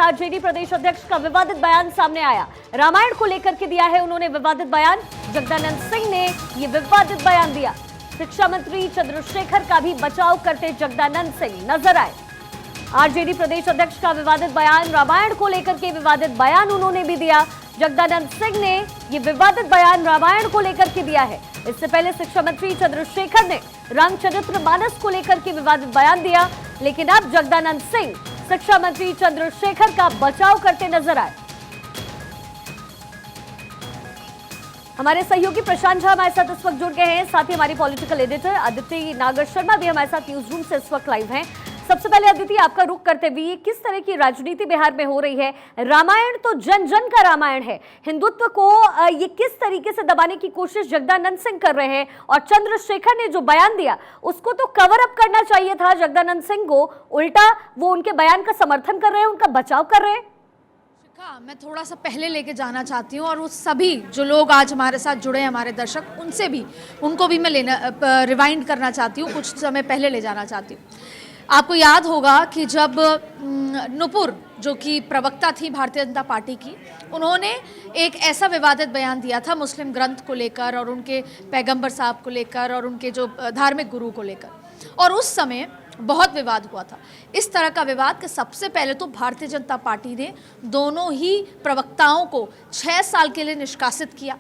RJD प्रदेश अध्यक्ष का विवादित बयान सामने आया। रामायण को लेकर के दिया है उन्होंने विवादित बयान। जगदानंद सिंह ने ये विवादित बयान दिया। शिक्षा मंत्री चंद्रशेखर का भी बचाव करते जगदानंद सिंह नजर आए। आरजेडी प्रदेश अध्यक्ष का विवादित बयान, रामायण को लेकर के विवादित बयान उन्होंने भी दिया। जगदानंद सिंह ने ये विवादित बयान रामायण को लेकर के दिया है। इससे पहले शिक्षा मंत्री चंद्रशेखर ने रामचरितमानस को लेकर के विवादित बयान दिया, लेकिन अब जगदानंद सिंह शिक्षा मंत्री चंद्रशेखर का बचाव करते नजर आए। हमारे सहयोगी प्रशांत झा हमारे साथ इस वक्त जुड़ गए हैं, साथ ही हमारी पॉलिटिकल एडिटर अदिति नागर शर्मा भी हमारे साथ न्यूज रूम से इस वक्त लाइव हैं। सबसे पहले अदिति, आपका रुख करते हुए किस तरह की राजनीति बिहार में हो रही है? रामायण तो जन जन का रामायण है, हिंदुत्व को ये किस तरीके से दबाने की कोशिश जगदानंद सिंह कर रहे हैं, और चंद्रशेखर ने जो बयान दिया उसको तो कवर अप करना चाहिए था जगदानंद सिंह को, उल्टा वो उनके बयान का समर्थन कर रहे हैं, उनका बचाव कर रहे हैं। मैं थोड़ा सा पहले लेके जाना चाहती हूँ और उस सभी जो लोग आज हमारे साथ जुड़े हैं, हमारे दर्शक, उनको भी मैं रिवाइंड करना चाहती हूँ, कुछ समय पहले ले जाना चाहती हूँ। आपको याद होगा कि जब नुपुर, जो कि प्रवक्ता थी भारतीय जनता पार्टी की, उन्होंने एक ऐसा विवादित बयान दिया था मुस्लिम ग्रंथ को लेकर और उनके पैगंबर साहब को लेकर और उनके जो धार्मिक गुरु को लेकर, और उस समय बहुत विवाद हुआ था। इस तरह का विवाद कि सबसे पहले तो भारतीय जनता पार्टी ने दोनों ही प्रवक्ताओं को 6 साल के लिए निष्कासित किया।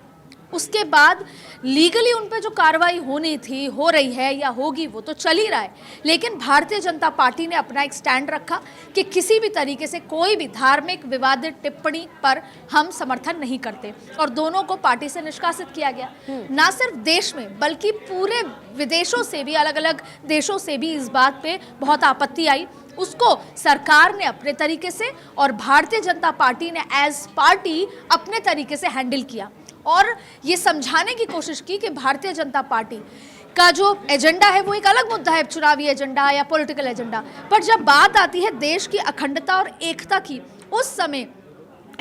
उसके बाद लीगली उन पे जो कार्रवाई होनी थी, हो रही है या होगी, वो तो चल ही रहा है, लेकिन भारतीय जनता पार्टी ने अपना एक स्टैंड रखा कि किसी भी तरीके से कोई भी धार्मिक विवादित टिप्पणी पर हम समर्थन नहीं करते, और दोनों को पार्टी से निष्कासित किया गया। ना सिर्फ देश में बल्कि पूरे विदेशों से भी, अलग अलग देशों से भी इस बात पे बहुत आपत्ति आई। उसको सरकार ने अपने तरीके से और भारतीय जनता पार्टी ने एज पार्टी अपने तरीके से हैंडल किया और ये समझाने की कोशिश की कि भारतीय जनता पार्टी का जो एजेंडा है वो एक अलग मुद्दा है, चुनावी एजेंडा या पॉलिटिकल एजेंडा, पर जब बात आती है देश की अखंडता और एकता की, उस समय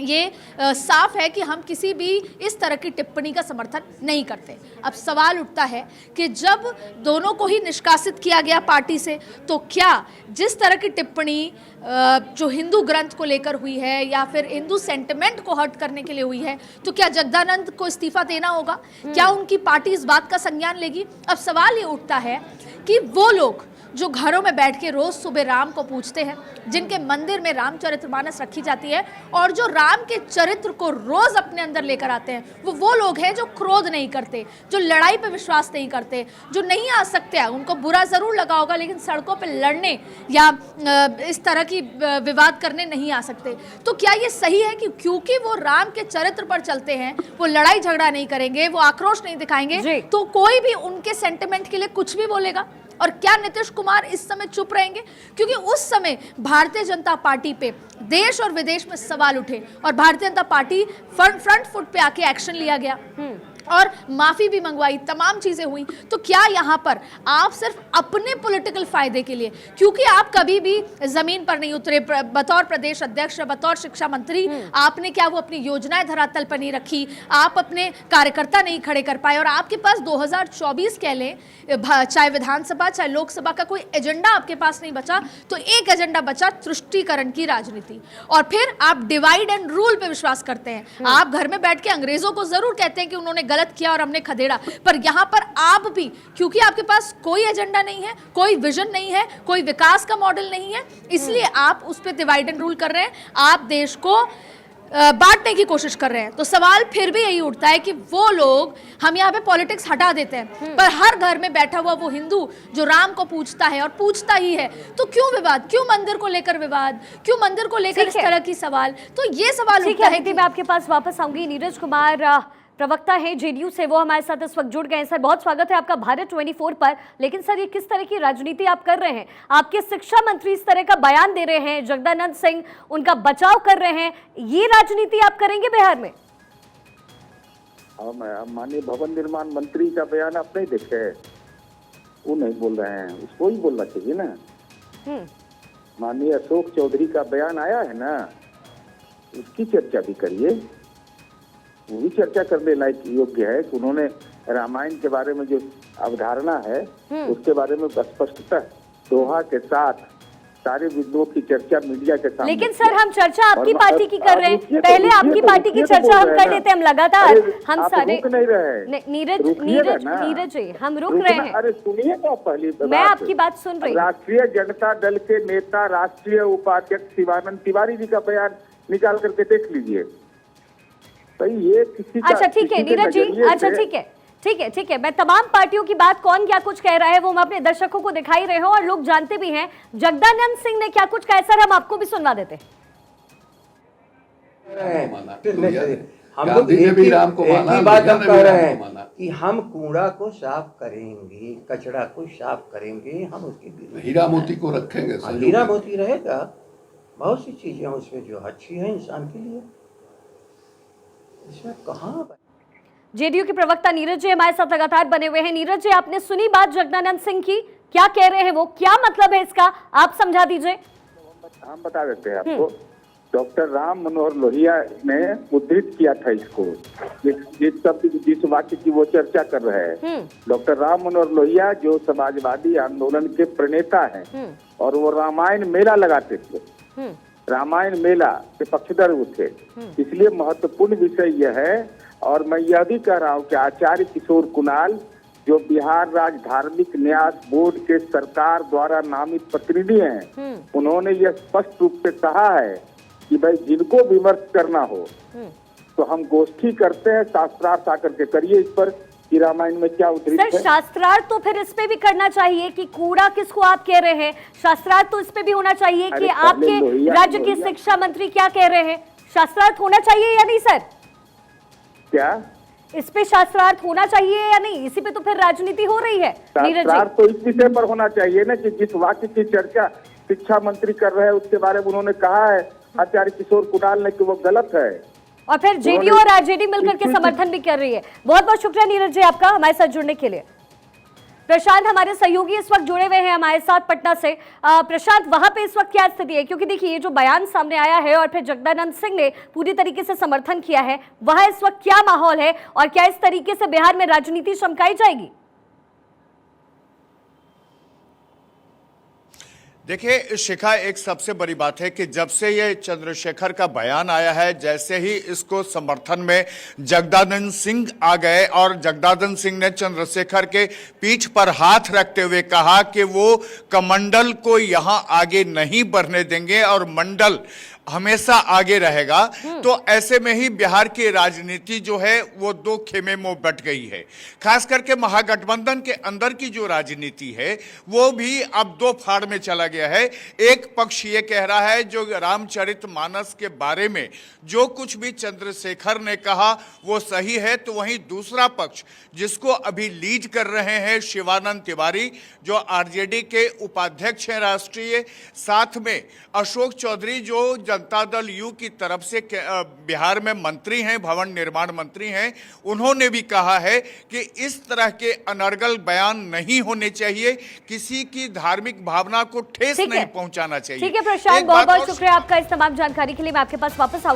ये साफ है कि हम किसी भी इस तरह की टिप्पणी का समर्थन नहीं करते। अब सवाल उठता है कि जब दोनों को ही निष्कासित किया गया पार्टी से, तो क्या जिस तरह की टिप्पणी जो हिंदू ग्रंथ को लेकर हुई है या फिर हिंदू सेंटिमेंट को हर्ट करने के लिए हुई है, तो क्या जगदानंद को इस्तीफा देना होगा? क्या उनकी पार्टी इस बात का संज्ञान लेगी? अब सवाल ये उठता है कि वो लोग जो घरों में बैठ के रोज सुबह राम को पूजते हैं, जिनके मंदिर में रामचरितमानस रखी जाती है और जो राम के चरित्र को रोज अपने अंदर लेकर आते हैं, वो लोग हैं जो क्रोध नहीं करते, जो लड़ाई पे विश्वास नहीं करते, जो नहीं आ सकते हैं। उनको बुरा जरूर लगा होगा, लेकिन सड़कों पे लड़ने या इस तरह की विवाद करने नहीं आ सकते। तो क्या ये सही है कि क्योंकि वो राम के चरित्र पर चलते हैं, वो लड़ाई झगड़ा नहीं करेंगे, वो आक्रोश नहीं दिखाएंगे, तो कोई भी उनके सेंटिमेंट के लिए कुछ भी बोलेगा? और क्या नीतीश कुमार इस समय चुप रहेंगे? क्योंकि उस समय भारतीय जनता पार्टी पे देश और विदेश में सवाल उठे और Bharatiya Janata party front foot पे आके एक्शन लिया गया और माफी भी मंगवाई, तमाम चीजें हुई। तो क्या यहाँ पर आप सिर्फ अपने पॉलिटिकल फायदे के लिए, क्योंकि आप कभी भी जमीन पर नहीं उतरे बतौर प्रदेश अध्यक्ष, बतौर शिक्षा मंत्री, आपने क्या वो अपनी योजनाएं धरातल पर नहीं रखी, आप अपने कार्यकर्ता नहीं खड़े कर पाए, और आपके पास 2024 कह लें, चाहे विधानसभा चाहे लोकसभा का कोई एजेंडा आपके पास नहीं बचा, तो एक एजेंडा बचा तुष्टीकरण की राजनीति। और फिर आप डिवाइड एंड रूल पे विश्वास करते हैं। आप घर में बैठ के अंग्रेजों को जरूर कहते हैं कि उन्होंने गलत किया और हमने खदेड़ा, पर यहां पर आप भी, क्योंकि आपके पास कोई एजेंडा नहीं है, कोई विजन नहीं है, कोई विकास का मॉडल नहीं है, इसलिए आप उस पर डिवाइड एंड रूल कर रहे हैं, आप देश को बांटने की कोशिश कर रहे हैं। तो सवाल फिर भी यही उठता है कि वो लोग, हम यहाँ पे पॉलिटिक्स हटा देते हैं, पर हर घर में बैठा हुआ वो हिंदू जो राम को पूजता है और पूजता ही है, तो क्यों विवाद, क्यों मंदिर को लेकर विवाद, क्यों मंदिर को लेकर इस तरह की सवाल? तो ये सवाल उठता है कि मैं आपके पास वापस आऊंगी। नीरज कुमार प्रवक्ता है जेडीयू से, वो हमारे साथ इस वक्त जुड़ गए हैं। सर, बहुत स्वागत है आपका भारत 24 पर। लेकिन सर, ये किस तरह की राजनीति आप कर रहे हैं? आपके शिक्षा मंत्री इस तरह का बयान दे रहे हैं, जगदानंद सिंह उनका बचाव कर रहे हैं, ये राजनीति आप करेंगे बिहार में? माननीय भवन निर्माण मंत्री का बयान आप नहीं देखे? वो नहीं बोल रहे हैं, उसको ही बोलना चाहिए ना। माननीय अशोक चौधरी का बयान आया है ना, उसकी चर्चा भी करिए। वो भी चर्चा करने लायक योग्य है कि उन्होंने रामायण के बारे में जो अवधारणा है उसके बारे में स्पष्टता दोहा के साथ सारे बिंदुओं की चर्चा मीडिया के सामने। लेकिन सर हम चर्चा आपकी और पार्टी की कर रहे हैं, रुकिए तो, पहले आपकी रुकिए तो, पार्टी की रुकिए तो चर्चा हम बोल कर रहे लेते हैं, हम हैं ना। लगातार अरे, हम आप सारे रुक नहीं रहे। नीरज रुकिएगा ना। नीरज जी हम रुक रुकना- रहे हैं। अरे सुनिए तो पहली मैं बात। आपकी बात सुन रही हूँ। राष्ट्रीय जनता दल के नेता राष्ट्रीय उपाध्यक्ष शिवानंद तिवारी जी का बयान निकाल करके देख लीजिए। तो ये किसी का, अच्छा ठीक है किसी के नीरज जी, नजरिए अच्छा से- ठीक है मैं तमाम पार्टियों की बात कौन क्या कुछ कह रहा है वो हम अपने दर्शकों को दिखाई रहे हो और लोग जानते भी हैं। जगदानंद सिंह ने क्या कुछ कहा सर, हम आपको भी सुनवा देते हैं। हम लोग एक ही बात हम कह रहे हैं कि हम कूड़ा को साफ करेंगे, कचरा को साफ करेंगे, हम उसके हीरा मोती को रखेंगे। हीरा मोती रहेगा, बहुत सी चीजें उसमें जो अच्छी है इंसान के लिए, इसमें कहाँ। जेडीयू के प्रवक्ता नीरज जी हमारे साथ लगातार बने हुए हैं। नीरज जी आपने सुनी बात जगदानंद सिंह की, क्या कह रहे हैं वो, क्या मतलब है इसका, आप समझा दीजिए। हम बता देते हैं आपको। डॉक्टर राम मनोहर लोहिया ने उद्धृत किया था इसको, जिस वाक्य की वो चर्चा कर रहे हैं। डॉक्टर राम मनोहर लोहिया जो समाजवादी आंदोलन के प्रणेता हैं और वो रामायण मेला लगाते थे, रामायण मेला के पक्षधर वो थे। इसलिए महत्वपूर्ण विषय यह है, और मैं यह भी कह रहा हूँ कि आचार्य किशोर कुणाल जो बिहार राज्य धार्मिक न्यास बोर्ड के सरकार द्वारा नामित प्रतिनिधि हैं, उन्होंने यह स्पष्ट रूप से कहा है कि भाई जिनको विमर्श करना हो तो हम गोष्ठी करते हैं, शास्त्रार्थ आकर के करिए इस पर कि रामायण में क्या उद्धृत सर है। शास्त्रार्थ तो फिर इस पे भी करना चाहिए कि कूड़ा किसको आप कह रहे हैं, शास्त्रार्थ तो इस पे भी होना चाहिए कि आपके राज्य के शिक्षा मंत्री क्या कह रहे हैं, शास्त्रार्थ होना चाहिए या नहीं सर? क्या इस पे शास्त्रार्थ होना चाहिए या नहीं? इसी पे तो फिर राजनीति हो रही है नीरज शास्त्रार्थ जी। तो इस विषय पर होना चाहिए ना कि जिस वाक्य की चर्चा शिक्षा मंत्री कर रहे हैं उसके बारे में उन्होंने कहा है आचार्य किशोर कुणाल ने कि वो गलत है, और फिर जेडीयू और आरजेडी मिलकर के समर्थन भी कर रही है। बहुत बहुत शुक्रिया नीरज जी आपका हमारे साथ जुड़ने के लिए। प्रशांत हमारे सहयोगी इस वक्त जुड़े हुए हैं हमारे साथ पटना से। प्रशांत वहां पे इस वक्त क्या स्थिति है, क्योंकि देखिए ये जो बयान सामने आया है और फिर जगदानंद सिंह ने पूरी तरीके से समर्थन किया है, वहां इस वक्त क्या माहौल है और क्या इस तरीके से बिहार में राजनीति चमकाई जाएगी? देखिए शिखा, एक सबसे बड़ी बात है कि जब से ये चंद्रशेखर का बयान आया है, जैसे ही इसको समर्थन में जगदानंद सिंह आ गए और जगदानंद सिंह ने चंद्रशेखर के पीठ पर हाथ रखते हुए कहा कि वो कमंडल को यहां आगे नहीं बढ़ने देंगे और मंडल हमेशा आगे रहेगा, तो ऐसे में ही बिहार की राजनीति जो है वो दो खेमे में बट गई है। खास करके महागठबंधन के अंदर की जो राजनीति है वो भी अब दो फाड़ में चला गया है। एक पक्ष ये कह रहा है जो रामचरितमानस के बारे में जो कुछ भी चंद्रशेखर ने कहा वो सही है, तो वहीं दूसरा पक्ष जिसको अभी लीड कर रहे हैं शिवानंद तिवारी जो आरजेडी के उपाध्यक्ष हैं राष्ट्रीय, साथ में अशोक चौधरी जो जनता दल यू की तरफ से बिहार में मंत्री हैं, भवन निर्माण मंत्री हैं, उन्होंने भी कहा है कि इस तरह के अनर्गल बयान नहीं होने चाहिए, किसी की धार्मिक भावना को ठेस नहीं पहुंचाना चाहिए। ठीक है प्रशांत, बहुत बहुत शुक्रिया आपका इस तमाम जानकारी के लिए। मैं आपके पास वापस आऊंगी।